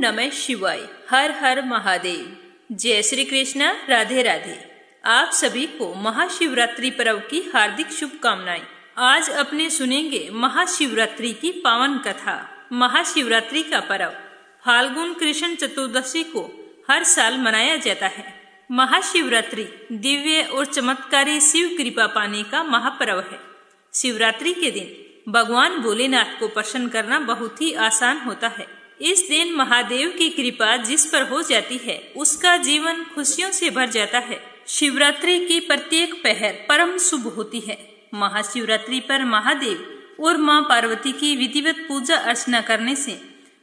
नमः शिवाय। हर हर महादेव। जय श्री कृष्ण। राधे राधे। आप सभी को महाशिवरात्रि पर्व की हार्दिक शुभकामनाएं। आज अपने सुनेंगे महाशिवरात्रि की पावन कथा। महाशिवरात्रि का पर्व फाल्गुन कृष्ण चतुर्दशी को हर साल मनाया जाता है। महाशिवरात्रि दिव्य और चमत्कारी शिव कृपा पाने का महापर्व है। शिवरात्रि के दिन भगवान भोलेनाथ को प्रसन्न करना बहुत ही आसान होता है। इस दिन महादेव की कृपा जिस पर हो जाती है उसका जीवन खुशियों से भर जाता है। शिवरात्रि की प्रत्येक पहर परम शुभ होती है। महाशिवरात्रि पर महादेव और मां पार्वती की विधिवत पूजा अर्चना करने से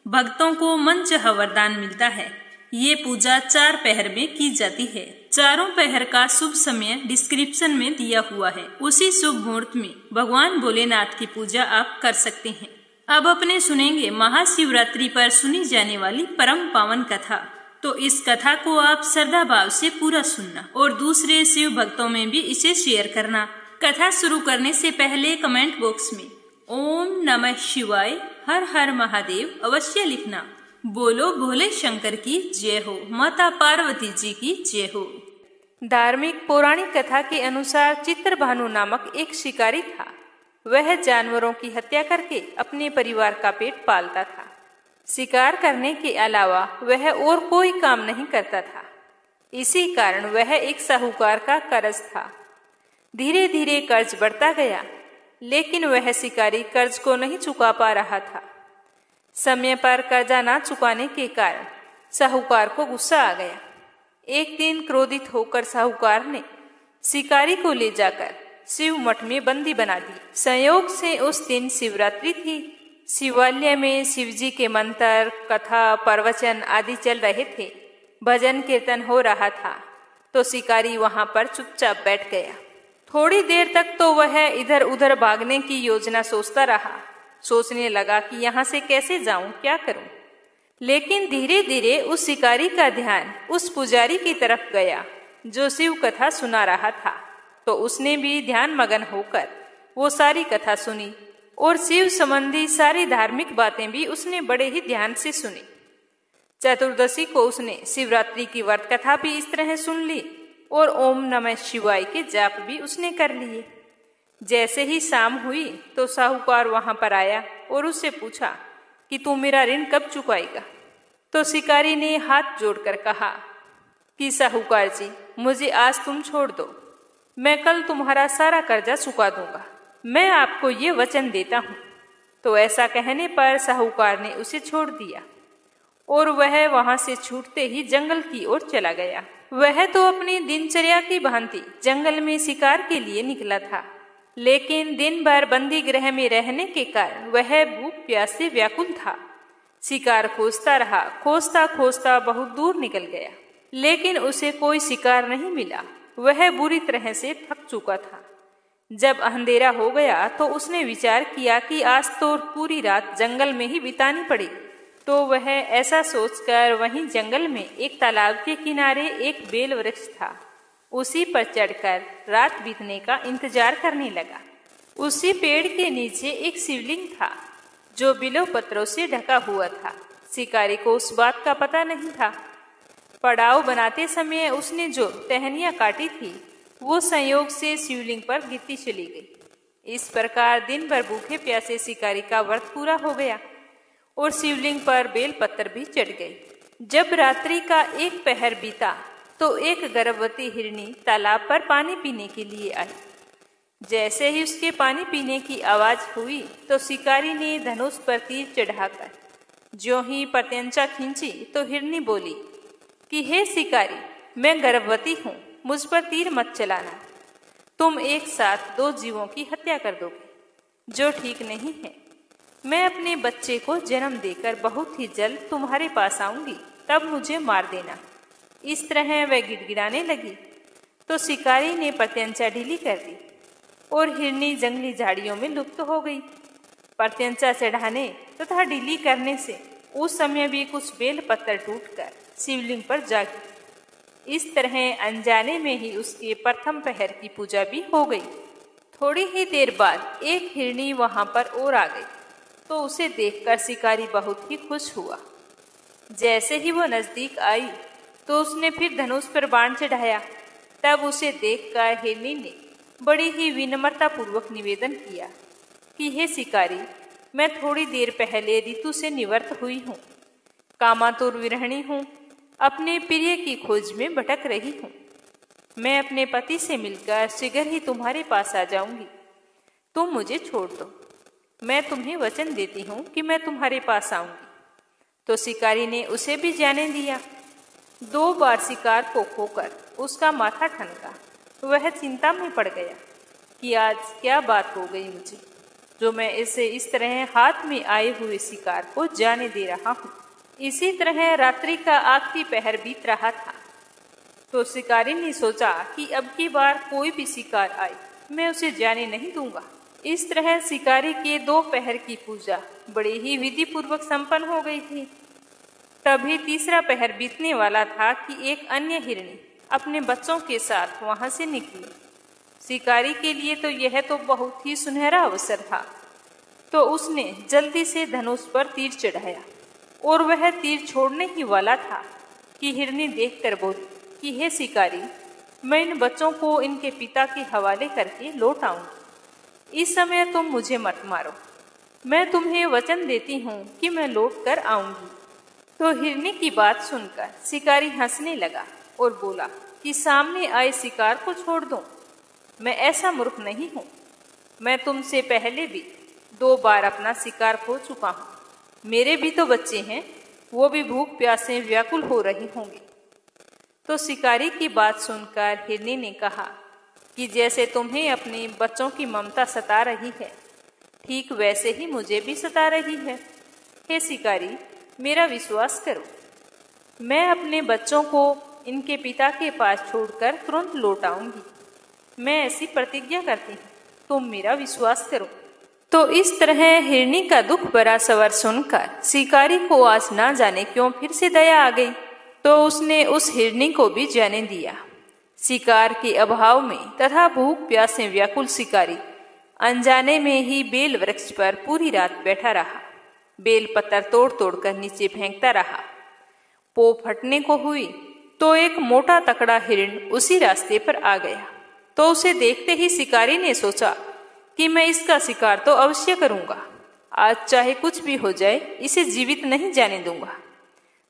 भक्तों को मनचाहा वरदान मिलता है। ये पूजा 4 पहर में की जाती है। चारों पहर का शुभ समय डिस्क्रिप्शन में दिया हुआ है। उसी शुभ मुहूर्त में भगवान भोलेनाथ की पूजा आप कर सकते हैं। अब अपने सुनेंगे महाशिवरात्रि पर सुनी जाने वाली परम पावन कथा। तो इस कथा को आप श्रद्धा भाव से पूरा सुनना और दूसरे शिव भक्तों में भी इसे शेयर करना। कथा शुरू करने से पहले कमेंट बॉक्स में ओम नमः शिवाय हर हर महादेव अवश्य लिखना। बोलो भोले शंकर की जय हो, माता पार्वती जी की जय हो। धार्मिक पौराणिक कथा के अनुसार चित्रभानु नामक एक शिकारी था। वह जानवरों की हत्या करके अपने परिवार का पेट पालता था। शिकार करने के अलावा वह और कोई काम नहीं करता था। इसी कारण वह एक साहूकार का कर्ज था। धीरे धीरे कर्ज बढ़ता गया, लेकिन वह शिकारी कर्ज को नहीं चुका पा रहा था। समय पर कर्जा ना चुकाने के कारण साहूकार को गुस्सा आ गया। एक दिन क्रोधित होकर साहूकार ने शिकारी को ले जाकर शिव मठ में बंदी बना दी। संयोग से उस दिन शिवरात्रि थी। शिवालय में शिवजी के मंत्र, कथा, प्रवचन आदि चल रहे थे। भजन कीर्तन हो रहा था तो शिकारी वहां पर चुपचाप बैठ गया। थोड़ी देर तक तो वह इधर उधर भागने की योजना सोचता रहा। सोचने लगा कि यहाँ से कैसे जाऊं, क्या करूं। लेकिन धीरे धीरे उस शिकारी का ध्यान उस पुजारी की तरफ गया जो शिव कथा सुना रहा था। तो उसने भी ध्यान मगन होकर वो सारी कथा सुनी और शिव संबंधी सारी धार्मिक बातें भी उसने बड़े ही ध्यान से सुनी। चतुर्दशी को उसने शिवरात्रि की व्रत कथा भी इस तरह सुन ली और ओम नमः शिवाय के जाप भी उसने कर लिए। जैसे ही शाम हुई तो साहूकार वहां पर आया और उससे पूछा कि तू मेरा ऋण कब चुकाएगा। तो शिकारी ने हाथ जोड़कर कहा कि साहूकार जी, मुझे आज तुम छोड़ दो, मैं कल तुम्हारा सारा कर्जा चुका दूंगा। मैं आपको ये वचन देता हूँ। तो ऐसा कहने पर साहूकार ने उसे छोड़ दिया और वह वहां से छूटते ही जंगल की ओर चला गया। वह तो अपनी दिनचर्या की भांति जंगल में शिकार के लिए निकला था, लेकिन दिन भर बंदी गृह में रहने के कारण वह भूख प्यास से व्याकुल था। शिकार खोजता रहा, खोजता खोजता बहुत दूर निकल गया, लेकिन उसे कोई शिकार नहीं मिला। वह बुरी तरह से थक चुका था। जब अंधेरा हो गया तो उसने विचार किया कि आज तो पूरी रात जंगल में ही बितानी पड़ेगी। तो वह ऐसा सोचकर वहीं जंगल में एक तालाब के किनारे एक बेल वृक्ष था, उसी पर चढ़कर रात बीतने का इंतजार करने लगा। उसी पेड़ के नीचे एक शिवलिंग था जो बिलो पत्रों से ढका हुआ था। शिकारी को उस बात का पता नहीं था। पड़ाव बनाते समय उसने जो टहनियां काटी थी वो संयोग से शिवलिंग पर गिरती चली गई। इस प्रकार दिन भर भूखे प्यासे शिकारी का व्रत पूरा हो गया और शिवलिंग पर बेल पत्थर भी चढ़ गए। जब रात्रि का एक पहर बीता तो एक गर्भवती हिरनी तालाब पर पानी पीने के लिए आई। जैसे ही उसके पानी पीने की आवाज हुई तो शिकारी ने धनुष पर तीर चढ़ाकर ज्यों ही प्रत्यंचा खींची तो हिरनी बोली कि हे शिकारी, मैं गर्भवती हूँ, मुझ पर तीर मत चलाना। तुम एक साथ 2 जीवों की हत्या कर दोगे, जो ठीक नहीं है। मैं अपने बच्चे को जन्म देकर बहुत ही जल्द तुम्हारे पास आऊंगी, तब मुझे मार देना। इस तरह वह गिड़गिड़ाने लगी तो शिकारी ने प्रत्यंचा ढीली कर दी और हिरनी जंगली झाड़ियों में लुप्त हो गई। प्रत्यंचा चढ़ाने तथा ढीली करने से उस समय भी कुछ बेल पत्थर टूटकर शिवलिंग पर जा गिरे। इस तरह अनजाने में ही उसके प्रथम पहर की पूजा भी हो गई। थोड़ी ही देर बाद एक हिरनी वहां पर और आ गई तो उसे देखकर शिकारी बहुत ही खुश हुआ। जैसे ही वो नजदीक आई तो उसने फिर धनुष पर बाण चढ़ाया। तब उसे देखकर हिरनी ने बड़ी ही विनम्रता पूर्वक निवेदन किया कि हे शिकारी, मैं थोड़ी देर पहले ऋतु से निवृत्त हुई हूँ, कामातुर विरहिणी हूँ, अपने प्रिय की खोज में भटक रही हूँ। मैं अपने पति से मिलकर शीघ्र ही तुम्हारे पास आ जाऊंगी। तुम मुझे छोड़ दो, मैं तुम्हें वचन देती हूँ कि मैं तुम्हारे पास आऊंगी। तो शिकारी ने उसे भी जाने दिया। 2 बार शिकार को खोकर उसका माथा ठनका। वह चिंता में पड़ गया कि आज क्या बात हो गई मुझे, जो मैं इसे इस तरह हाथ में आए हुए शिकार को जाने दे रहा हूँ। इसी तरह रात्रि का आखिरी पहर बीत रहा था। तो शिकारी ने सोचा कि अब की बार कोई भी शिकार आए मैं उसे जाने नहीं दूंगा। इस तरह शिकारी के 2 पहर की पूजा बड़ी ही विधि पूर्वक संपन्न हो गई थी। तभी तीसरा पहर बीतने वाला था कि एक अन्य हिरनी अपने बच्चों के साथ वहां से निकली। शिकारी के लिए तो यह तो बहुत ही सुनहरा अवसर था। तो उसने जल्दी से धनुष पर तीर चढ़ाया और वह तीर छोड़ने ही वाला था कि हिरनी देखकर बोली कि हे शिकारी, मैं इन बच्चों को इनके पिता के हवाले करके लौट आऊंगी। इस समय तुम मुझे मत मारो, मैं तुम्हें वचन देती हूँ कि मैं लौट कर आऊंगी। तो हिरनी की बात सुनकर शिकारी हंसने लगा और बोला कि सामने आए शिकार को छोड़ दो, मैं ऐसा मूर्ख नहीं हूँ। मैं तुमसे पहले भी 2 बार अपना शिकार खो चुका हूँ। मेरे भी तो बच्चे हैं, वो भी भूख प्यास से व्याकुल हो रहे होंगे। तो शिकारी की बात सुनकर हिरनी ने कहा कि जैसे तुम्हें अपने बच्चों की ममता सता रही है, ठीक वैसे ही मुझे भी सता रही है। हे शिकारी, मेरा विश्वास करो, मैं अपने बच्चों को इनके पिता के पास छोड़कर तुरंत लौट आऊंगी। मैं ऐसी प्रतिज्ञा करती हूँ, तुम मेरा विश्वास करो। तो इस तरह हिरनी का दुख भरा स्वर सुनकर शिकारी को आज ना जाने क्यों फिर से दया आ गई। तो उसने उस हिरनी को भी जाने दिया। शिकार के अभाव में तथा भूख प्यास से व्याकुल शिकारी अनजाने में ही बेल वृक्ष पर पूरी रात बैठा रहा। बेल पत्थर तोड़ तोड़ कर नीचे फेंकता रहा। पो फटने को हुई तो एक मोटा तकड़ा हिरण उसी रास्ते पर आ गया। तो उसे देखते ही शिकारी ने सोचा कि मैं इसका शिकार तो अवश्य करूंगा। आज चाहे कुछ भी हो जाए, इसे जीवित नहीं जाने दूंगा।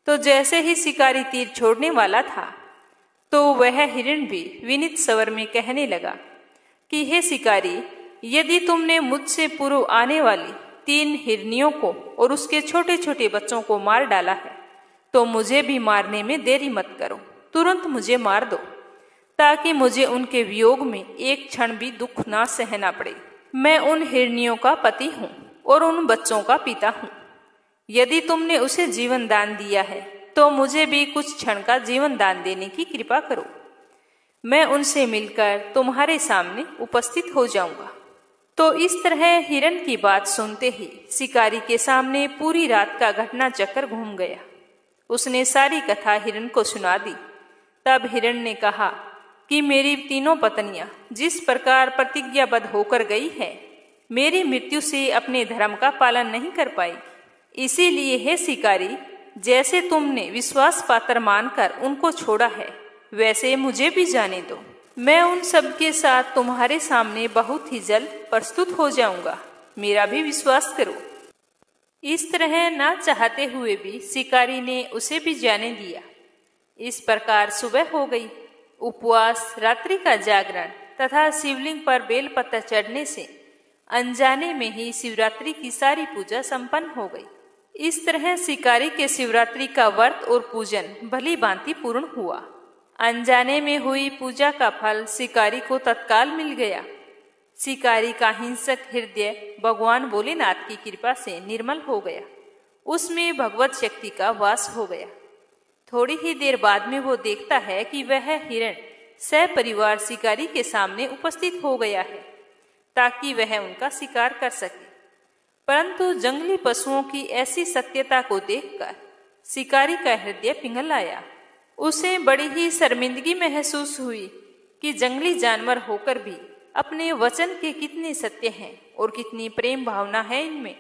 तो जैसे ही शिकारी तीर छोड़ने वाला था तो वह हिरण भी विनीत स्वर में कहने लगा कि हे शिकारी, यदि तुमने मुझसे पूर्व आने वाली 3 हिरनियों को और उसके छोटे छोटे बच्चों को मार डाला है, तो मुझे भी मारने में देरी मत करो। तुरंत मुझे मार दो, ताकि मुझे उनके वियोग में एक क्षण भी दुख ना सहना पड़े। मैं उन हिरनियों का पति हूँ और उन बच्चों का पिता हूँ। यदि तुमने उसे जीवन दान दिया है तो मुझे भी कुछ क्षण का जीवन दान देने की कृपा करो। मैं उनसे मिलकर तुम्हारे सामने उपस्थित हो जाऊंगा। तो इस तरह हिरण की बात सुनते ही शिकारी के सामने पूरी रात का घटना चक्कर घूम गया। उसने सारी कथा हिरण को सुना दी। तब हिरण ने कहा कि मेरी 3 पत्नियां जिस प्रकार प्रतिज्ञाबद्ध होकर गई है, मेरी मृत्यु से अपने धर्म का पालन नहीं कर पाई। इसीलिए हे शिकारी, जैसे तुमने विश्वास पात्र मानकर उनको छोड़ा है, वैसे मुझे भी जाने दो। मैं उन सब के साथ तुम्हारे सामने बहुत ही जल्द प्रस्तुत हो जाऊंगा। मेरा भी विश्वास करो। इस तरह ना चाहते हुए भी शिकारी ने उसे भी जाने दिया। इस प्रकार सुबह हो गई। उपवास, रात्रि का जागरण तथा शिवलिंग पर बेलपत्र चढ़ने से अनजाने में ही शिवरात्रि की सारी पूजा संपन्न हो गई। इस तरह शिकारी के शिवरात्रि का व्रत और पूजन भली भांति पूर्ण हुआ। अनजाने में हुई पूजा का फल शिकारी को तत्काल मिल गया। शिकारी का हिंसक हृदय भगवान भोलेनाथ की कृपा से निर्मल हो गया। उसमें भगवत शक्ति का वास हो गया। थोड़ी ही देर बाद में वो देखता है कि वह हिरण सपरिवार शिकारी के सामने उपस्थित हो गया है, ताकि वह उनका शिकार कर सके। परंतु जंगली पशुओं की ऐसी सत्यता को देखकर शिकारी का हृदय पिघल आया। उसे बड़ी ही शर्मिंदगी महसूस हुई कि जंगली जानवर होकर भी अपने वचन के कितने सत्य हैं और कितनी प्रेम भावना है इनमें।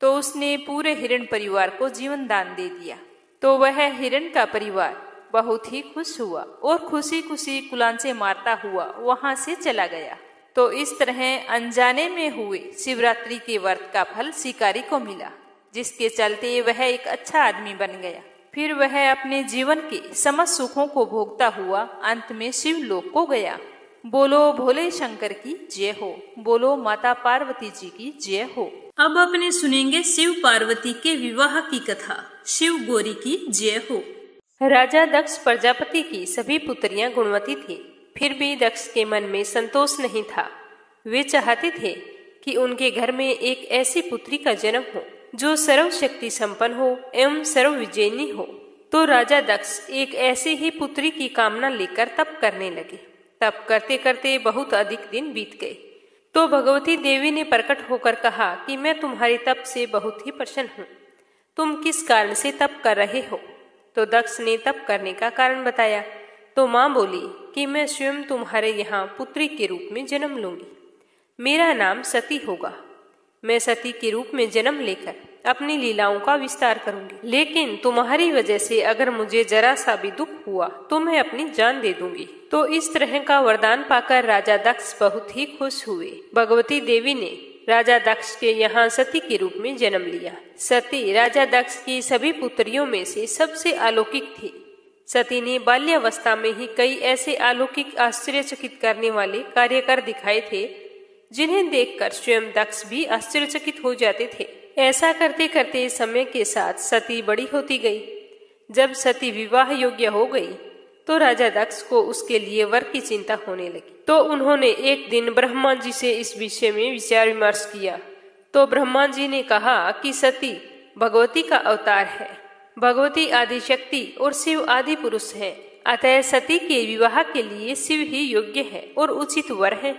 तो उसने पूरे हिरण परिवार को जीवन दान दे दिया। तो वह हिरण का परिवार बहुत ही खुश हुआ और खुशी खुशी कुलांचे मारता हुआ वहां से चला गया। तो इस तरह अनजाने में हुए शिवरात्रि के व्रत का फल शिकारी को मिला, जिसके चलते वह एक अच्छा आदमी बन गया। फिर वह अपने जीवन के समस्त सुखों को भोगता हुआ अंत में शिवलोक को गया। बोलो भोले शंकर की जय हो, बोलो माता पार्वती जी की जय हो। अब अपने सुनेंगे शिव पार्वती के विवाह की कथा। शिव गौरी की जय हो। राजा दक्ष प्रजापति की सभी पुत्रियां गुणवती थी, फिर भी दक्ष के मन में संतोष नहीं था। वे चाहते थे कि उनके घर में एक ऐसी पुत्री का जन्म हो जो सर्वशक्ति संपन्न हो एवं सर्व विजयिनी हो। तो राजा दक्ष एक ऐसी ही पुत्री की कामना लेकर तप करने लगे। तप करते करते बहुत अधिक दिन बीत गए। तो भगवती देवी ने प्रकट होकर कहा कि मैं तुम्हारे तप से बहुत ही प्रसन्न हूँ। तुम किस कारण से तप कर रहे हो? तो दक्ष ने तप करने का कारण बताया। तो माँ बोली कि मैं स्वयं तुम्हारे यहाँ पुत्री के रूप में जन्म लूंगी। मेरा नाम सती होगा। मैं सती के रूप में जन्म लेकर अपनी लीलाओं का विस्तार करूंगी, लेकिन तुम्हारी वजह से अगर मुझे जरा सा भी दुख हुआ तो मैं अपनी जान दे दूंगी। तो इस तरह का वरदान पाकर राजा दक्ष बहुत ही खुश हुए। भगवती देवी ने राजा दक्ष के यहाँ सती के रूप में जन्म लिया। सती राजा दक्ष की सभी पुत्रियों में से सबसे अलौकिक थी। सती ने बाल्यावस्था में ही कई ऐसे अलौकिक आश्चर्यचकित करने वाले कार्य कर दिखाए थे, जिन्हें देखकर स्वयं दक्ष भी आश्चर्यचकित हो जाते थे। ऐसा करते करते समय के साथ सती बड़ी होती गई। जब सती विवाह योग्य हो गई तो राजा दक्ष को उसके लिए वर की चिंता होने लगी। तो उन्होंने एक दिन ब्रह्मा जी से इस विषय में विचार विमर्श किया। तो ब्रह्मा जी ने कहा कि सती भगवती का अवतार है। भगवती आदि शक्ति और शिव आदि पुरुष है, अतः सती के विवाह के लिए शिव ही योग्य है और उचित वर है।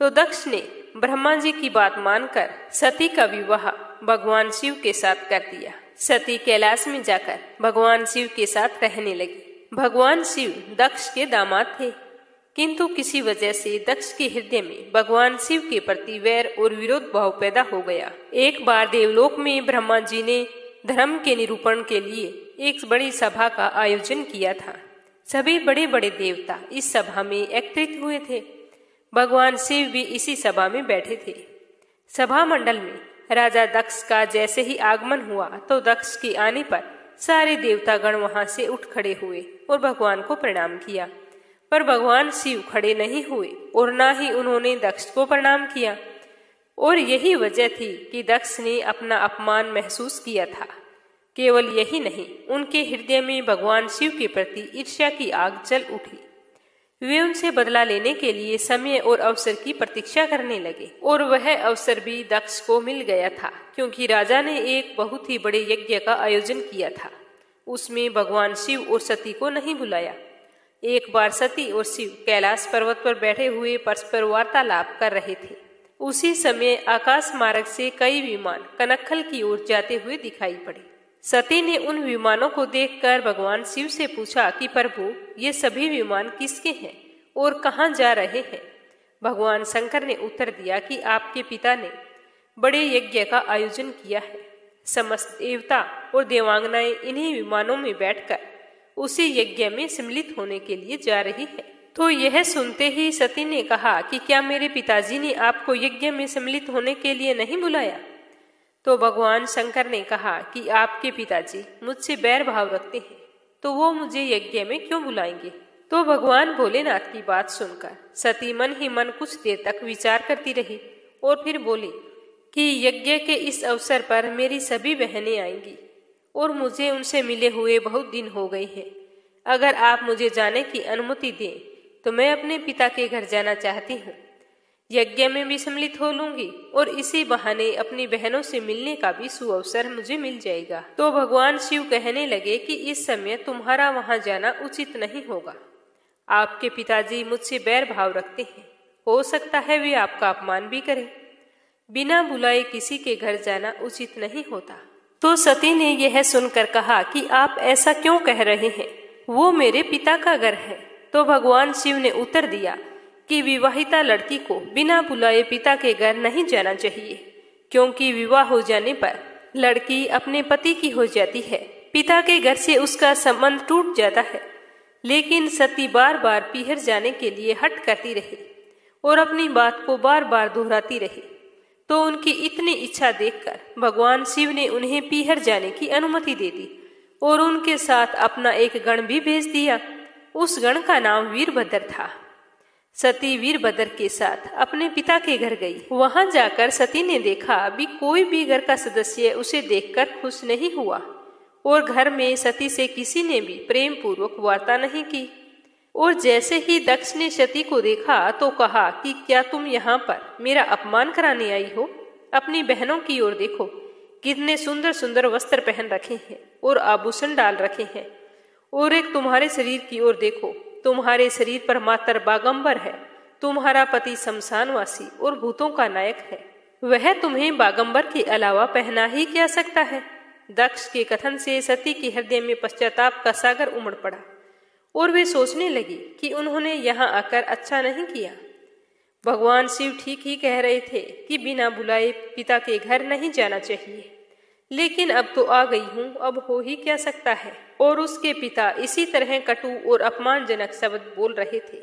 तो दक्ष ने ब्रह्मा जी की बात मानकर सती का विवाह भगवान शिव के साथ कर दिया। सती कैलाश में जाकर भगवान शिव के साथ रहने लगी। भगवान शिव दक्ष के दामाद थे, किंतु किसी वजह से दक्ष के हृदय में भगवान शिव के प्रति वैर और विरोध भाव पैदा हो गया। एक बार देवलोक में ब्रह्मा जी ने धर्म के निरूपण के लिए एक बड़ी सभा का आयोजन किया था। सभी बड़े बड़े देवता इस सभा में एकत्रित हुए थे। भगवान शिव भी इसी सभा में बैठे थे। सभा मंडल में राजा दक्ष का जैसे ही आगमन हुआ तो दक्ष के आने पर सारे देवतागण वहां से उठ खड़े हुए और भगवान को प्रणाम किया। पर भगवान शिव खड़े नहीं हुए और ना ही उन्होंने दक्ष को प्रणाम किया। और यही वजह थी कि दक्ष ने अपना अपमान महसूस किया था। केवल यही नहीं, उनके हृदय में भगवान शिव के प्रति ईर्ष्या की आग जल उठी। वे उनसे बदला लेने के लिए समय और अवसर की प्रतीक्षा करने लगे। और वह अवसर भी दक्ष को मिल गया था, क्योंकि राजा ने एक बहुत ही बड़े यज्ञ का आयोजन किया था। उसमें भगवान शिव और सती को नहीं बुलाया। एक बार सती और शिव कैलाश पर्वत पर बैठे हुए परस्पर वार्तालाप कर रहे थे। उसी समय आकाश मार्ग से कई विमान कनखल की ओर जाते हुए दिखाई पड़े। सती ने उन विमानों को देखकर भगवान शिव से पूछा कि प्रभु, ये सभी विमान किसके हैं और कहाँ जा रहे हैं? भगवान शंकर ने उत्तर दिया कि आपके पिता ने बड़े यज्ञ का आयोजन किया है। समस्त देवता और देवांगनाएं इन्हीं विमानों में बैठकर उसी यज्ञ में सम्मिलित होने के लिए जा रही है। तो यह सुनते ही सती ने कहा कि क्या मेरे पिताजी ने आपको यज्ञ में सम्मिलित होने के लिए नहीं बुलाया? तो भगवान शंकर ने कहा कि आपके पिताजी मुझसे बैर भाव रखते हैं, तो वो मुझे यज्ञ में क्यों बुलाएंगे? तो भगवान भोलेनाथ की बात सुनकर सती मन ही मन कुछ देर तक विचार करती रही और फिर बोली कि यज्ञ के इस अवसर पर मेरी सभी बहनें आएंगी और मुझे उनसे मिले हुए बहुत दिन हो गए हैं। अगर आप मुझे जाने की अनुमति दें तो मैं अपने पिता के घर जाना चाहती हूँ। यज्ञ में भी सम्मिलित हो लूंगी और इसी बहाने अपनी बहनों से मिलने का भी सुअवसर मुझे मिल जाएगा। तो भगवान शिव कहने लगे कि इस समय तुम्हारा वहां जाना उचित नहीं होगा। आपके पिताजी मुझसे बैर भाव रखते हैं, हो सकता है वे आपका अपमान भी करें। बिना बुलाए किसी के घर जाना उचित नहीं होता। तो सती ने यह सुनकर कहा कि आप ऐसा क्यों कह रहे हैं? वो मेरे पिता का घर है। तो भगवान शिव ने उत्तर दिया कि विवाहिता लड़की को बिना बुलाए पिता के घर नहीं जाना चाहिए, क्योंकि विवाह हो जाने पर लड़की अपने पति की हो जाती है पिता के घर से उसका संबंध टूट जाता है। लेकिन सती बार बार पीहर जाने के लिए हट करती रही और अपनी बात को बार बार दोहराती रही। तो उनकी इतनी इच्छा देखकर भगवान शिव ने उन्हें पीहर जाने की अनुमति दे दी और उनके साथ अपना एक गण भी भेज दिया। उस गण का नाम वीरभद्र था। सती वीरभद्र के साथ अपने पिता के घर गई। वहां जाकर सती ने देखा भी कोई भी घर का सदस्य उसे देखकर खुश नहीं हुआ और घर में सती से किसी ने भी प्रेम पूर्वक वार्ता नहीं की। और जैसे ही दक्ष ने सती को देखा तो कहा कि क्या तुम यहाँ पर मेरा अपमान कराने आई हो? अपनी बहनों की ओर देखो, कितने सुंदर सुंदर वस्त्र पहन रखे हैं और आभूषण डाल रखे हैं। और एक तुम्हारे शरीर की ओर देखो, तुम्हारे शरीर पर मात्र बागंबर है। तुम्हारा पति शमशानवासी और भूतों का नायक है, वह तुम्हें बागंबर के अलावा पहना ही क्या सकता है? दक्ष के कथन से सती के हृदय में पश्चाताप का सागर उमड़ पड़ा और वे सोचने लगी कि उन्होंने यहाँ आकर अच्छा नहीं किया। भगवान शिव ठीक ही कह रहे थे कि बिना बुलाए पिता के घर नहीं जाना चाहिए, लेकिन अब तो आ गई हूँ, अब हो ही क्या सकता है। और उसके पिता इसी तरह कटु और अपमानजनक शब्द बोल रहे थे,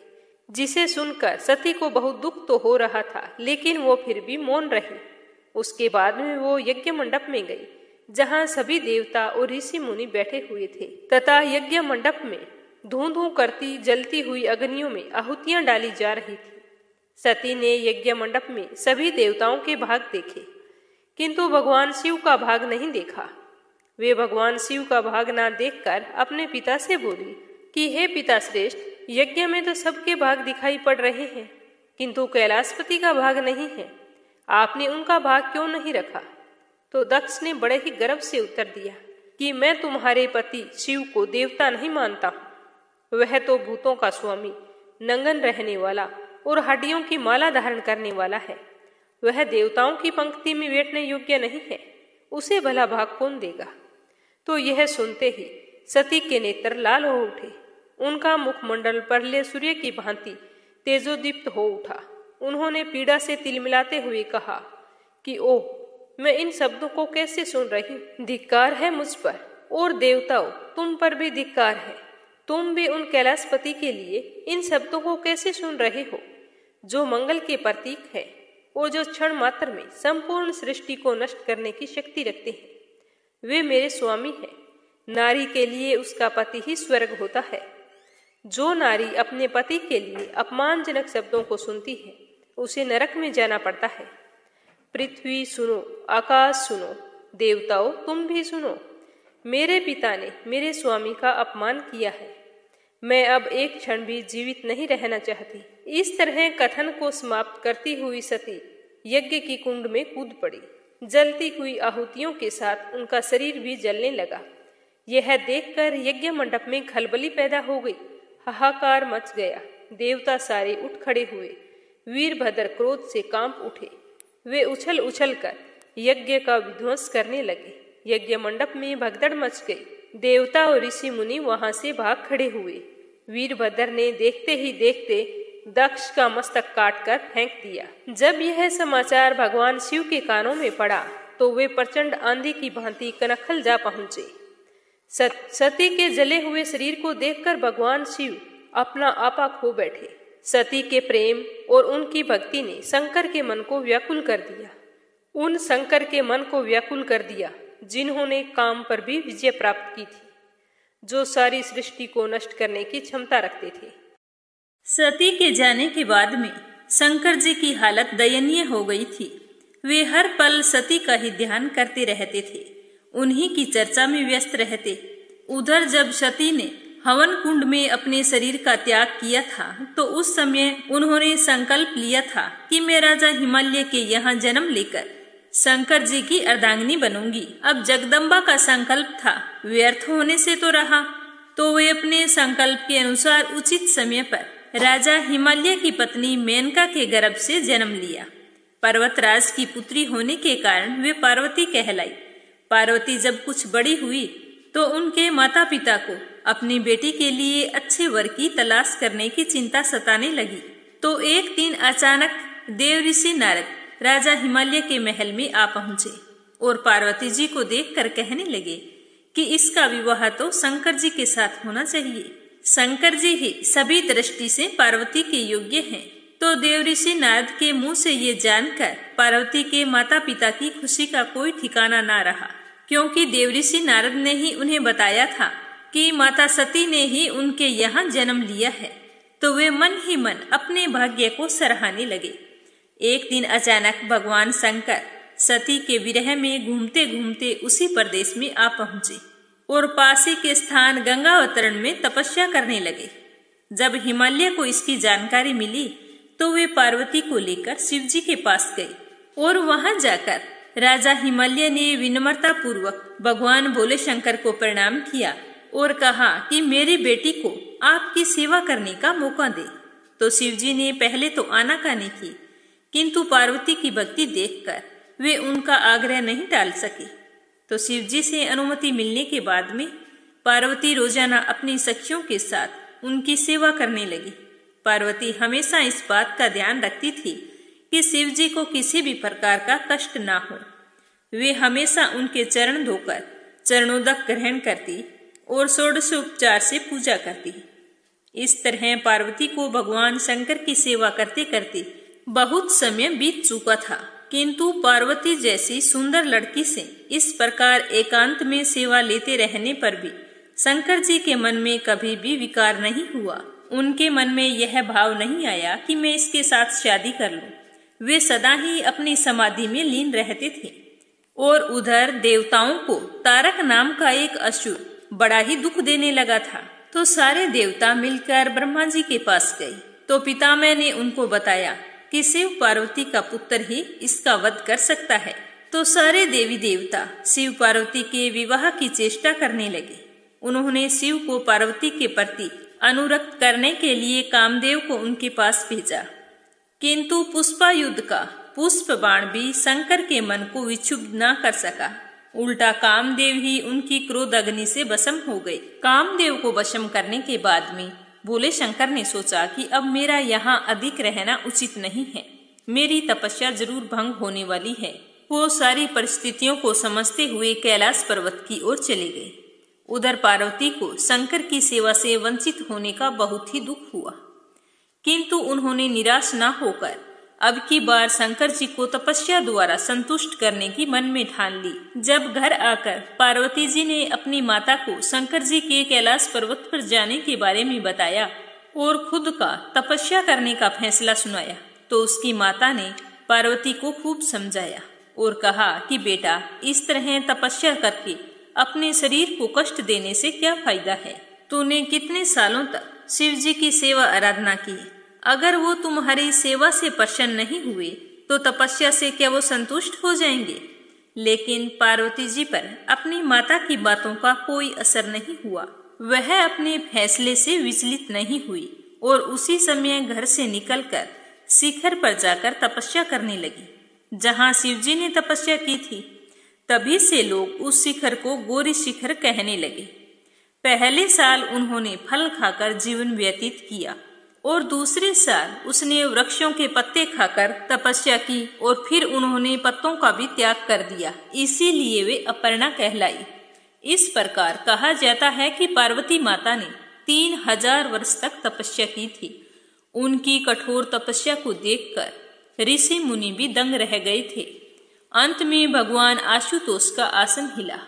जिसे सुनकर सती को बहुत दुख तो हो रहा था, लेकिन वो फिर भी मौन रही। उसके बाद में वो यज्ञ मंडप में गई, जहाँ सभी देवता और ऋषि मुनि बैठे हुए थे तथा यज्ञ मंडप में धूं धूं करती जलती हुई अग्नियों में आहुतियां डाली जा रही थी। सती ने यज्ञ मंडप में सभी देवताओं के भाग देखे, किंतु भगवान शिव का भाग नहीं देखा। वे भगवान शिव का भाग ना देखकर अपने पिता से बोली कि हे पिता श्रेष्ठ, यज्ञ में तो सबके भाग दिखाई पड़ रहे हैं, किंतु कैलाशपति का भाग नहीं है। आपने उनका भाग क्यों नहीं रखा? तो दक्ष ने बड़े ही गर्व से उत्तर दिया कि मैं तुम्हारे पति शिव को देवता नहीं मानता हूँ। वह तो भूतों का स्वामी, नंगन रहने वाला और हड्डियों की माला धारण करने वाला है। वह देवताओं की पंक्ति में बैठने योग्य नहीं है, उसे भला भाग कौन देगा? तो यह सुनते ही सती के नेत्र लाल हो उठे। उनका मुखमंडल परले सूर्य की भांति तेजोदीप्त हो उठा। उन्होंने पीड़ा से तिलमिलाते हुए कहा कि ओह, मैं इन शब्दों को कैसे सुन रही हूँ? धिक्कार है मुझ पर, और देवताओं तुम पर भी धिक्कार है। तुम भी उन कैलाशपति के लिए इन शब्दों को कैसे सुन रहे हो, जो मंगल के प्रतीक है और जो क्षण मात्र में संपूर्ण सृष्टि को नष्ट करने की शक्ति रखते हैं। वे मेरे स्वामी हैं। नारी के लिए उसका पति ही स्वर्ग होता है। जो नारी अपने पति के लिए अपमानजनक शब्दों को सुनती है, उसे नरक में जाना पड़ता है। पृथ्वी सुनो, आकाश सुनो, देवताओं तुम भी सुनो। मेरे पिता ने मेरे स्वामी का अपमान किया है। मैं अब एक क्षण भी जीवित नहीं रहना चाहती। इस तरह कथन को समाप्त करती हुई सती यज्ञ की कुंड में कूद पड़ी। जलती हुई आहुतियों के साथ उनका शरीर भी जलने लगा। यह देखकर यज्ञ मंडप में खलबली पैदा हो गई। हाहाकार मच गया। देवता सारे उठ खड़े हुए। वीरभद्र क्रोध से कांप उठे। वे उछल उछल कर यज्ञ का विध्वंस करने लगे। यज्ञ मंडप में भगदड़ मच गई। देवता और ऋषि मुनि वहां से भाग खड़े हुए। वीरभद्र ने देखते ही देखते दक्ष का मस्तक काटकर फेंक दिया। जब यह समाचार भगवान शिव के कानों में पड़ा तो वे प्रचंड आंधी की भांति कनखल जा पहुंचे। सती के जले हुए शरीर को देखकर भगवान शिव अपना आपा खो बैठे। सती के प्रेम और उनकी भक्ति ने शंकर के मन को व्याकुल कर दिया। उन शंकर के मन को व्याकुल कर दिया जिन्होंने काम पर भी विजय प्राप्त की थी, जो सारी सृष्टि को नष्ट करने की क्षमता रखते थे। सती के जाने के बाद में शंकर जी की हालत दयनीय हो गई थी। वे हर पल सती का ही ध्यान करते रहते थे, उन्हीं की चर्चा में व्यस्त रहते। उधर जब सती ने हवन कुंड में अपने शरीर का त्याग किया था तो उस समय उन्होंने संकल्प लिया था कि मैं राजा हिमालय के यहाँ जन्म लेकर शंकर जी की अर्धांगिनी बनूंगी। अब जगदम्बा का संकल्प था, व्यर्थ होने से तो रहा। तो वे अपने संकल्प के अनुसार उचित समय पर राजा हिमालय की पत्नी मेनका के गर्भ से जन्म लिया। पर्वतराज की पुत्री होने के कारण वे पार्वती कहलाई। पार्वती जब कुछ बड़ी हुई तो उनके माता पिता को अपनी बेटी के लिए अच्छे वर की तलाश करने की चिंता सताने लगी। तो एक दिन अचानक देव ऋषि नारद राजा हिमालय के महल में आ पहुंचे और पार्वती जी को देखकर कहने लगे कि इसका विवाह तो शंकर जी के साथ होना चाहिए। शंकर जी ही सभी दृष्टि से पार्वती के योग्य हैं। तो देवऋषि नारद के मुंह से ये जानकर पार्वती के माता पिता की खुशी का कोई ठिकाना ना रहा, क्योंकि देवऋषि नारद ने ही उन्हें बताया था कि माता सती ने ही उनके यहाँ जन्म लिया है। तो वे मन ही मन अपने भाग्य को सराहने लगे। एक दिन अचानक भगवान शंकर सती के विरह में घूमते घूमते उसी प्रदेश में आ पहुंचे और पासी के स्थान गंगावतरण में तपस्या करने लगे। जब हिमालय को इसकी जानकारी मिली तो वे पार्वती को लेकर शिवजी के पास गए और वहां जाकर राजा हिमालय ने विनम्रता पूर्वक भगवान भोले शंकर को प्रणाम किया और कहा कि मेरी बेटी को आपकी सेवा करने का मौका दे। तो शिवजी ने पहले तो आनाकानी की, किंतु पार्वती की भक्ति देखकर वे उनका आग्रह नहीं टाल सके। तो शिवजी से अनुमति मिलने के बाद में पार्वती रोजाना अपनी सखियों के साथ उनकी सेवा करने लगी। पार्वती हमेशा इस बात का ध्यान रखती थी कि शिवजी को किसी भी प्रकार का कष्ट ना हो। वे हमेशा उनके चरण धोकर चरणोदक ग्रहण करती और षोडशोपचार से पूजा करती। इस तरह पार्वती को भगवान शंकर की सेवा करते करते बहुत समय बीत चुका था, किंतु पार्वती जैसी सुंदर लड़की से इस प्रकार एकांत में सेवा लेते रहने पर भी शंकर जी के मन में कभी भी विकार नहीं हुआ। उनके मन में यह भाव नहीं आया कि मैं इसके साथ शादी कर लूं। वे सदा ही अपनी समाधि में लीन रहते थे। और उधर देवताओं को तारक नाम का एक असुर बड़ा ही दुख देने लगा था। तो सारे देवता मिलकर ब्रह्मा जी के पास गए। तो पितामह ने उनको बताया कि शिव पार्वती का पुत्र ही इसका वध कर सकता है। तो सारे देवी देवता शिव पार्वती के विवाह की चेष्टा करने लगे। उन्होंने शिव को पार्वती के प्रति अनुरक्त करने के लिए कामदेव को उनके पास भेजा, किंतु पुष्पायुध का पुष्प बाण भी शंकर के मन को विक्षुब्ध न कर सका। उल्टा कामदेव ही उनकी क्रोध अग्नि से भस्म हो गए। कामदेव को भस्म करने के बाद में भोले शंकर ने सोचा कि अब मेरा यहाँ अधिक रहना उचित नहीं है, मेरी तपस्या जरूर भंग होने वाली है। वो सारी परिस्थितियों को समझते हुए कैलाश पर्वत की ओर चले गए। उधर पार्वती को शंकर की सेवा से वंचित होने का बहुत ही दुख हुआ, किंतु उन्होंने निराश न होकर अब की बार शंकर जी को तपस्या द्वारा संतुष्ट करने की मन में ठान ली। जब घर आकर पार्वती जी ने अपनी माता को शंकर जी के कैलाश पर्वत पर जाने के बारे में बताया और खुद का तपस्या करने का फैसला सुनाया, तो उसकी माता ने पार्वती को खूब समझाया और कहा कि बेटा, इस तरह तपस्या करके अपने शरीर को कष्ट देने से क्या फायदा है। तूने कितने सालों तक शिव जी की सेवा आराधना की, अगर वो तुम्हारी सेवा से प्रसन्न नहीं हुए तो तपस्या से क्या वो संतुष्ट हो जाएंगे। लेकिन पार्वती जी पर अपनी माता की बातों का कोई असर नहीं हुआ। वह अपने फैसले से विचलित नहीं हुई और उसी समय घर से निकलकर शिखर पर जाकर तपस्या करने लगी। जहाँ शिवजी ने तपस्या की थी, तभी से लोग उस शिखर को गौरी शिखर कहने लगे। पहले साल उन्होंने फल खाकर जीवन व्यतीत किया और दूसरे साल उसने वृक्षों के पत्ते खाकर तपस्या की और फिर उन्होंने पत्तों का भी त्याग कर दिया, इसीलिए वे अपर्णा कहलाई। इस प्रकार कहा जाता है कि पार्वती माता ने 3000 वर्ष तक तपस्या की थी। उनकी कठोर तपस्या को देखकर ऋषि मुनि भी दंग रह गए थे। अंत में भगवान आशुतोष का आसन हिला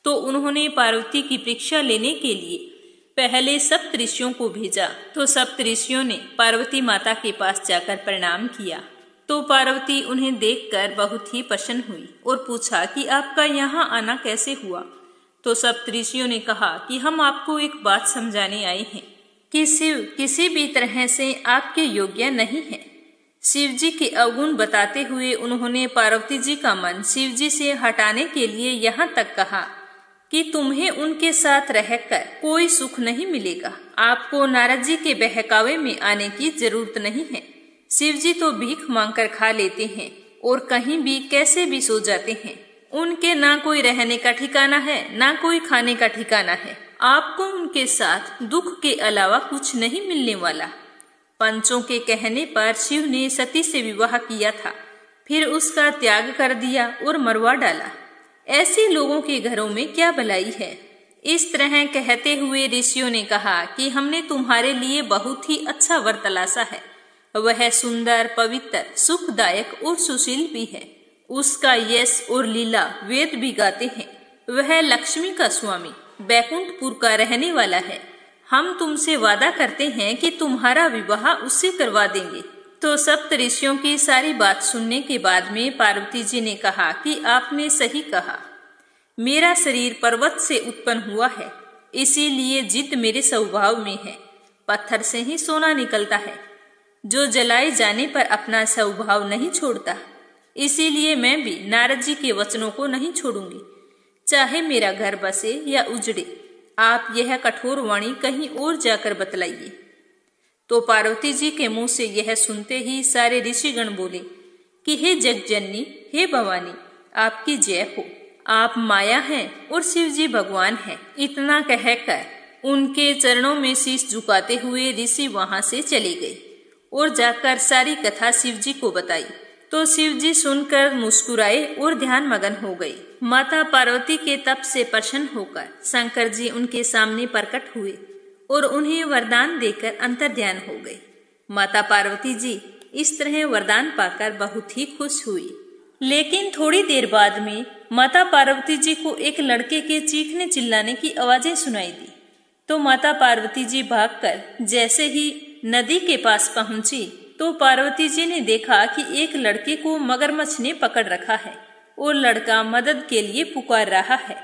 तो उन्होंने पार्वती की परीक्षा लेने के लिए पहले सप्तऋषियों को भेजा। तो सप्तऋषियों ने पार्वती माता के पास जाकर प्रणाम किया तो पार्वती उन्हें देखकर बहुत ही प्रसन्न हुई और पूछा कि आपका यहाँ आना कैसे हुआ। तो सप्तऋषियों ने कहा कि हम आपको एक बात समझाने आए हैं कि शिव किसी भी तरह से आपके योग्य नहीं है। शिव जी के अवगुण बताते हुए उन्होंने पार्वती जी का मन शिव जी से हटाने के लिए यहाँ तक कहा कि तुम्हें उनके साथ रहकर कोई सुख नहीं मिलेगा। आपको नारद जी के बहकावे में आने की जरूरत नहीं है। शिव जी तो भीख मांगकर खा लेते हैं और कहीं भी कैसे भी सो जाते हैं। उनके ना कोई रहने का ठिकाना है, ना कोई खाने का ठिकाना है। आपको उनके साथ दुख के अलावा कुछ नहीं मिलने वाला। पंचों के कहने पर शिव ने सती से विवाह किया था, फिर उसका त्याग कर दिया और मरवा डाला। ऐसे लोगों के घरों में क्या भलाई है। इस तरह कहते हुए ऋषियों ने कहा कि हमने तुम्हारे लिए बहुत ही अच्छा वर तलाशा है। वह सुंदर, पवित्र, सुखदायक और सुशील भी है। उसका यश और लीला वेद भी गाते हैं। वह लक्ष्मी का स्वामी, बैकुंठपुर का रहने वाला है। हम तुमसे वादा करते हैं कि तुम्हारा विवाह उससे करवा देंगे। तो सप्त ऋषियों की सारी बात सुनने के बाद में पार्वती जी ने कहा कि आपने सही कहा। मेरा शरीर पर्वत से उत्पन्न हुआ है, इसीलिए जिद मेरे स्वभाव में है। पत्थर से ही सोना निकलता है। जो जलाए जाने पर अपना स्वभाव नहीं छोड़ता, इसीलिए मैं भी नारद जी के वचनों को नहीं छोड़ूंगी, चाहे मेरा घर बसे या उजड़े। आप यह कठोर वाणी कहीं और जाकर बतलाइए। तो पार्वती जी के मुंह से यह सुनते ही सारे ऋषिगण बोले कि हे जगजननी, हे भवानी, आपकी जय हो। आप माया हैं और शिव जी भगवान हैं। इतना कहकर उनके चरणों में शीश झुकाते हुए ऋषि वहां से चले गए और जाकर सारी कथा शिव जी को बताई। तो शिव जी सुनकर मुस्कुराए और ध्यान मगन हो गए। माता पार्वती के तप से प्रसन्न होकर शंकर जी उनके सामने प्रकट हुए और उन्हें वरदान देकर अंतर्ध्यान हो गए। माता पार्वती जी इस तरह वरदान पाकर बहुत ही खुश हुई। लेकिन थोड़ी देर बाद में माता पार्वती जी को एक लड़के के चीखने चिल्लाने की आवाजें सुनाई दी। तो माता पार्वती जी भागकर जैसे ही नदी के पास पहुंची तो पार्वती जी ने देखा कि एक लड़के को मगरमच्छ ने पकड़ रखा है और लड़का मदद के लिए पुकार रहा है।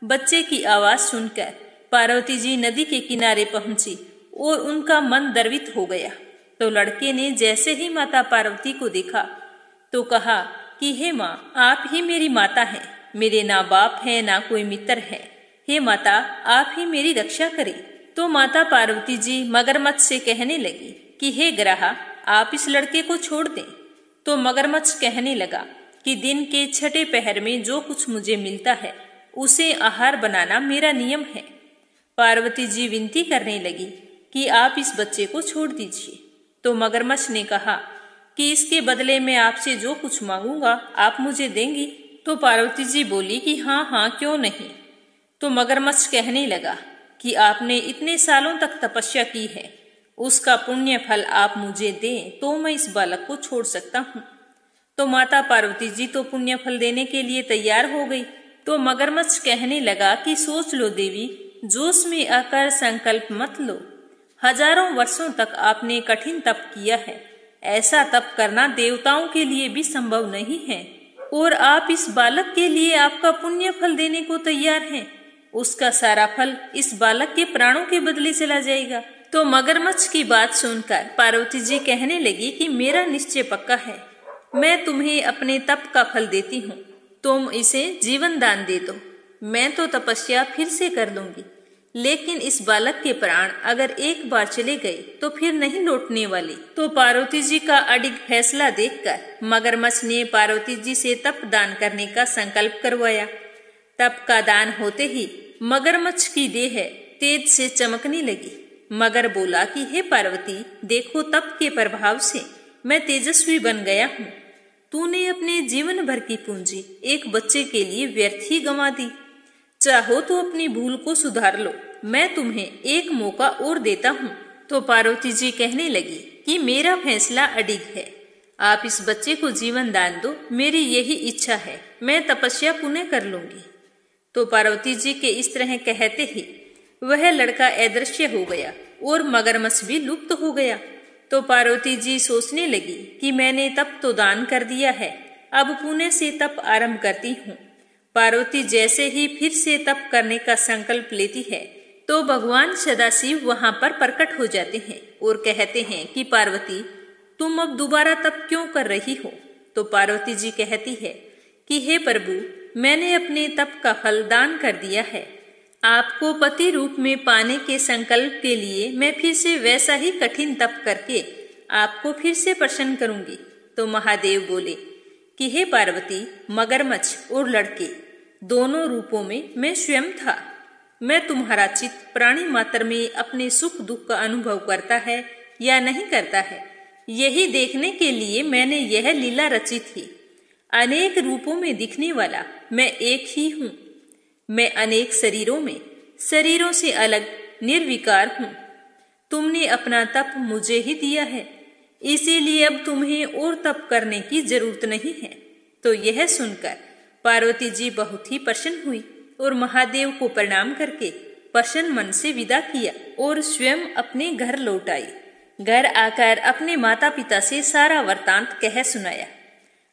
बच्चे की आवाज सुनकर पार्वती जी नदी के किनारे पहुंची और उनका मन द्रवित हो गया। तो लड़के ने जैसे ही माता पार्वती को देखा तो कहा कि हे माँ, आप ही मेरी माता हैं। मेरे ना बाप है ना कोई मित्र है। हे माता, आप ही मेरी रक्षा करें। तो माता पार्वती जी मगरमच्छ से कहने लगी कि हे ग्राहा, आप इस लड़के को छोड़ दें। तो मगरमच्छ कहने लगा कि दिन के छठे पहर में जो कुछ मुझे मिलता है उसे आहार बनाना मेरा नियम है। पार्वती जी विनती करने लगी कि आप इस बच्चे को छोड़ दीजिए। तो मगरमच्छ ने कहा कि इसके बदले में आपसे जो कुछ मांगूंगा आप मुझे देंगी। तो पार्वती जी बोली कि हाँ हाँ, क्यों नहीं। तो मगरमच्छ कहने लगा कि आपने इतने सालों तक तपस्या की है, उसका पुण्य फल आप मुझे दें तो मैं इस बालक को छोड़ सकता हूँ। तो माता पार्वती जी तो पुण्य फल देने के लिए तैयार हो गई। तो मगरमच्छ कहने लगा कि सोच लो देवी, जोश में आकर संकल्प मत लो। हजारों वर्षों तक आपने कठिन तप किया है। ऐसा तप करना देवताओं के लिए भी संभव नहीं है और आप इस बालक के लिए आपका पुण्य फल देने को तैयार हैं। उसका सारा फल इस बालक के प्राणों के बदले चला जाएगा। तो मगरमच्छ की बात सुनकर पार्वती जी कहने लगी कि मेरा निश्चय पक्का है, मैं तुम्हें अपने तप का फल देती हूँ, तुम इसे जीवन दान दे दो। मैं तो तपस्या फिर से कर लूंगी, लेकिन इस बालक के प्राण अगर एक बार चले गए तो फिर नहीं लौटने वाले। तो पार्वती जी का अडिग फैसला देखकर मगरमच्छ ने पार्वती जी से तप दान करने का संकल्प करवाया। तप का दान होते ही मगरमच्छ की देह तेज से चमकने लगी। मगर बोला कि हे पार्वती, देखो तप के प्रभाव से मैं तेजस्वी बन गया हूँ। तूने अपने जीवन भर की पूंजी एक बच्चे के लिए व्यर्थ ही गंवा दी। चाहो तो अपनी भूल को सुधार लो, मैं तुम्हें एक मौका और देता हूँ। तो पार्वती जी कहने लगी कि मेरा फैसला अडिग है, आप इस बच्चे को जीवन दान दो, मेरी यही इच्छा है, मैं तपस्या पुनः कर लूंगी। तो पार्वती जी के इस तरह कहते ही वह लड़का अदृश्य हो गया और मगरमच्छ भी लुप्त हो गया। तो पार्वती जी सोचने लगी कि मैंने तप तो दान कर दिया है, अब पुनः से तप आरंभ करती हूँ। पार्वती जैसे ही फिर से तप करने का संकल्प लेती है तो भगवान सदाशिव वहां पर प्रकट हो जाते हैं और कहते हैं कि पार्वती, तुम अब दोबारा तप क्यों कर रही हो। तो पार्वती जी कहती है कि हे प्रभु, मैंने अपने तप का फल दान कर दिया है। आपको पति रूप में पाने के संकल्प के लिए मैं फिर से वैसा ही कठिन तप करके आपको फिर से प्रसन्न करूंगी। तो महादेव बोले कि हे पार्वती, मगरमच्छ और लड़के दोनों रूपों में मैं स्वयं था। मैं तुम्हारा चित्त प्राणी मात्र में अपने सुख दुख का अनुभव करता है या नहीं करता है, यही देखने के लिए मैंने यह लीला रची थी। अनेक रूपों में दिखने वाला मैं एक ही हूँ। मैं अनेक शरीरों से अलग निर्विकार हूँ। तुमने अपना तप मुझे ही दिया है, इसीलिए अब तुम्हें और तप करने की जरूरत नहीं है। तो यह सुनकर पार्वती जी बहुत ही प्रसन्न हुई और महादेव को प्रणाम करके प्रसन्न मन से विदा किया और स्वयं अपने घर लौट आई। घर आकर अपने माता पिता से सारा वृतांत कह सुनाया।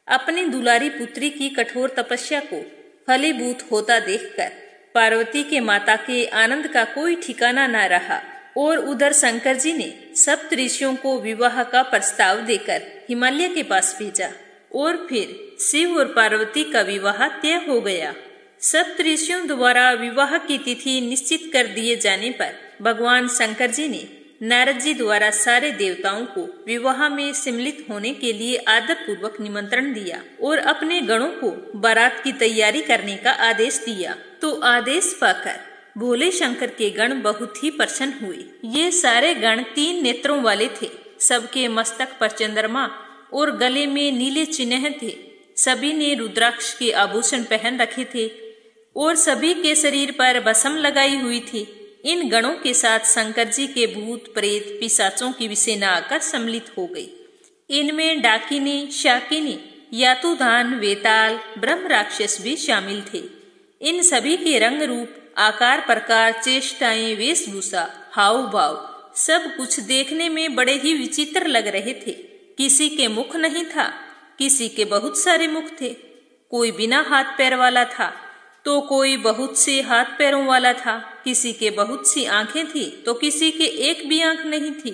अपनी दुलारी पुत्री की कठोर तपस्या को फलीभूत होता देखकर पार्वती के माता के आनंद का कोई ठिकाना न रहा और उधर शंकर जी ने सप्त ऋषियों को विवाह का प्रस्ताव देकर हिमालय के पास भेजा और फिर शिव और पार्वती का विवाह तय हो गया। सप्त ऋषियों द्वारा विवाह की तिथि निश्चित कर दिए जाने पर भगवान शंकर जी ने नारद जी द्वारा सारे देवताओं को विवाह में सम्मिलित होने के लिए आदर पूर्वक निमंत्रण दिया और अपने गणों को बारात की तैयारी करने का आदेश दिया। तो आदेश पाकर भोले शंकर के गण बहुत ही प्रसन्न हुए। ये सारे गण 3 नेत्रों वाले थे। सबके मस्तक पर चंद्रमा और गले में नीले चिन्ह थे। सभी ने रुद्राक्ष के आभूषण पहन रखे थे और सभी के शरीर पर भस्म लगाई हुई थी। इन गणों के साथ शंकर जी के भूत प्रेत पिशाचों की विसेना आकर सम्मिलित हो गई। इनमें डाकिनी, शाकिनी, यातुधान, वेताल, ब्रह्म राक्षस भी शामिल थे। इन सभी के रंग रूप, आकार प्रकार, चेष्टाएं, वेशभूषा, हाव भाव सब कुछ देखने में बड़े ही विचित्र लग रहे थे। किसी के मुख नहीं था, किसी के बहुत सारे मुख थे। कोई बिना हाथ पैर वाला था तो कोई बहुत से हाथ पैरों वाला था। किसी के बहुत सी आंखें थी तो किसी के एक भी आंख नहीं थी।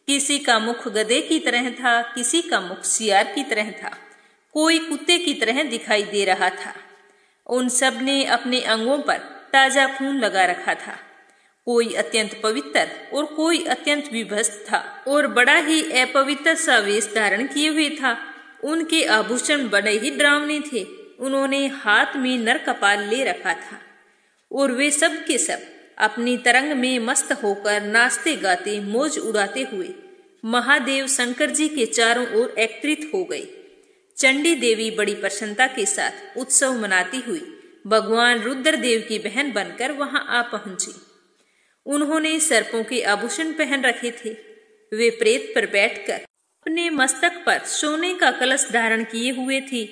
किसी का मुख गधे की तरह था, किसी का मुख सियार की तरह था, कोई कुत्ते की तरह दिखाई दे रहा था। उन सब ने अपने अंगों पर ताजा खून लगा रखा था। कोई अत्यंत पवित्र और कोई अत्यंत विभस्त था और बड़ा ही अपवित्र सा वेश धारण किए हुए था। उनके आभूषण बड़े ही डरावने थे। उन्होंने हाथ में नर कपाल ले रखा था और वे सब के सब अपनी तरंग में मस्त होकर नाचते गाते मौज उड़ाते हुए महादेव शंकर जी के चारों ओर एकत्रित हो गए। चंडी देवी बड़ी प्रसन्नता के साथ उत्सव मनाती हुई भगवान रुद्रदेव की बहन बनकर वहां आ पहुंची। उन्होंने सर्पों के आभूषण पहन रखे थे। वे प्रेत पर बैठकर अपने मस्तक पर सोने का कलश धारण किए हुए थी।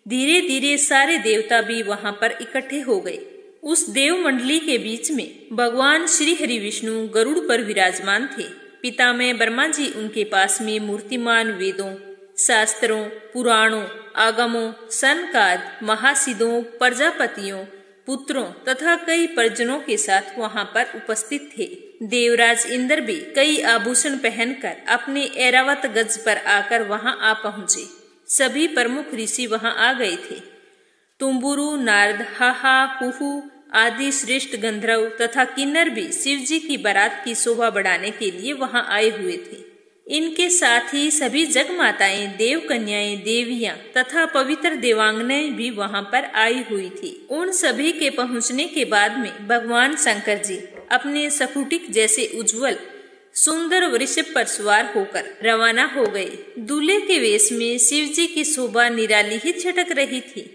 धीरे धीरे सारे देवता भी वहां पर इकट्ठे हो गए। उस देव मंडली के बीच में भगवान श्री हरि विष्णु गरुड़ पर विराजमान थे। पितामह ब्रह्मा जी उनके पास में मूर्तिमान वेदों, शास्त्रों, पुराणों, आगमों, सनकाद, महासिद्धों, प्रजापतियों, पुत्रों तथा कई परिजनों के साथ वहां पर उपस्थित थे। देवराज इंद्र भी कई आभूषण पहनकर अपने ऐरावत गज पर आकर वहां आ पहुंचे। सभी प्रमुख ऋषि वहां आ गए थे। तुम्बुरु, नारद, हाहा, हुहु आदि श्रेष्ठ गंधर्व तथा किन्नर भी शिव जी की बारात की शोभा बढ़ाने के लिए वहां आए हुए थे। इनके साथ ही सभी जगमाताएं, देव कन्याएं, देवियां तथा पवित्र देवांगनाएं भी वहां पर आई हुई थी। उन सभी के पहुंचने के बाद में भगवान शंकर जी अपने सकुटिक जैसे उज्जवल सुंदर वृषभ पर सवार होकर रवाना हो गए। दूल्हे के वेश में शिव जी की शोभा निराली ही छटक रही थी।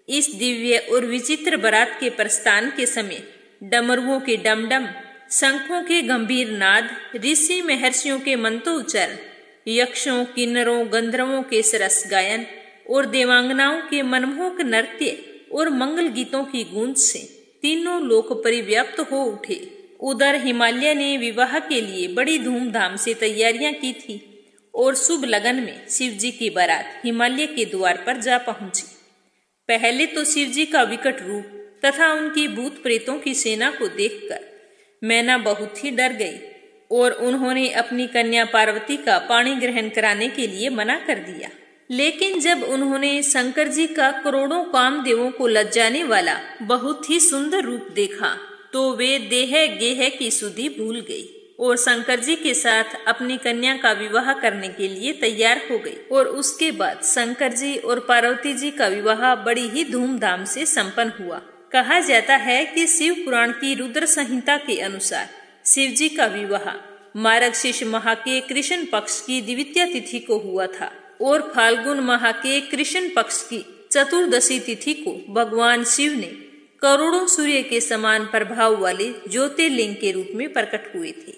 इस दिव्य और विचित्र बारात के प्रस्थान के समय डमरुओं के डमडम, शंखों के गंभीर नाद, ऋषि महर्षियों के मंत्रोच्चारण, यक्षों, किन्नरों, गंधर्वों के सरस गायन और देवांगनाओं के मनमोहक नृत्य और मंगल गीतों की गूंज से तीनों लोक परिव्याप्त हो उठे। उधर हिमालय ने विवाह के लिए बड़ी धूमधाम से तैयारियां की थी और शुभ लगन में शिव जी की बारात हिमालय के द्वार पर जा पहुंची। पहले तो शिव जी का विकट रूप तथा उनकी भूत प्रेतों की सेना को देखकर मैना बहुत ही डर गई और उन्होंने अपनी कन्या पार्वती का पाणी ग्रहण कराने के लिए मना कर दिया। लेकिन जब उन्होंने शंकर जी का करोड़ों कामदेवों को लज्जाने वाला बहुत ही सुंदर रूप देखा तो वे देह गेह की सुधि भूल गई और शंकर जी के साथ अपनी कन्या का विवाह करने के लिए तैयार हो गई। और उसके बाद शंकर जी और पार्वती जी का विवाह बड़ी ही धूमधाम से संपन्न हुआ। कहा जाता है कि शिव पुराण की रुद्र संहिता के अनुसार शिव जी का विवाह मार्गशीर्ष माह के कृष्ण पक्ष की द्वितीया तिथि को हुआ था और फाल्गुन माह के कृष्ण पक्ष की चतुर्दशी तिथि को भगवान शिव ने करोड़ों सूर्य के समान प्रभाव वाले ज्योतिर्लिंग के रूप में प्रकट हुए थे।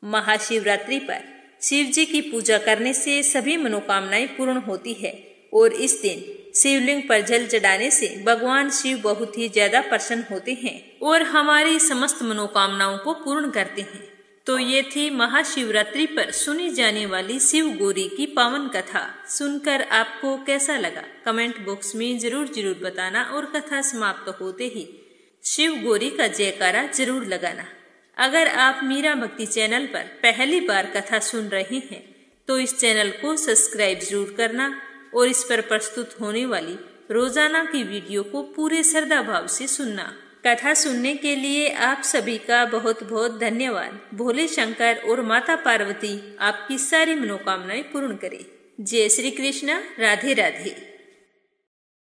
महाशिवरात्रि पर शिव जी की पूजा करने से सभी मनोकामनाएं पूर्ण होती है और इस दिन शिवलिंग पर जल चढ़ाने से भगवान शिव बहुत ही ज्यादा प्रसन्न होते हैं और हमारी समस्त मनोकामनाओं को पूर्ण करते हैं। तो ये थी महाशिवरात्रि पर सुनी जाने वाली शिव गौरी की पावन कथा। सुनकर आपको कैसा लगा कमेंट बॉक्स में जरूर बताना और कथा समाप्त होते ही शिव गौरी का जयकारा जरूर लगाना। अगर आप मीरा भक्ति चैनल पर पहली बार कथा सुन रहे हैं तो इस चैनल को सब्सक्राइब जरूर करना और इस पर प्रस्तुत होने वाली रोजाना की वीडियो को पूरे श्रद्धा भाव से सुनना। कथा सुनने के लिए आप सभी का बहुत बहुत धन्यवाद। भोले शंकर और माता पार्वती आपकी सारी मनोकामनाएं पूर्ण करें। जय श्री कृष्ण। राधे राधे।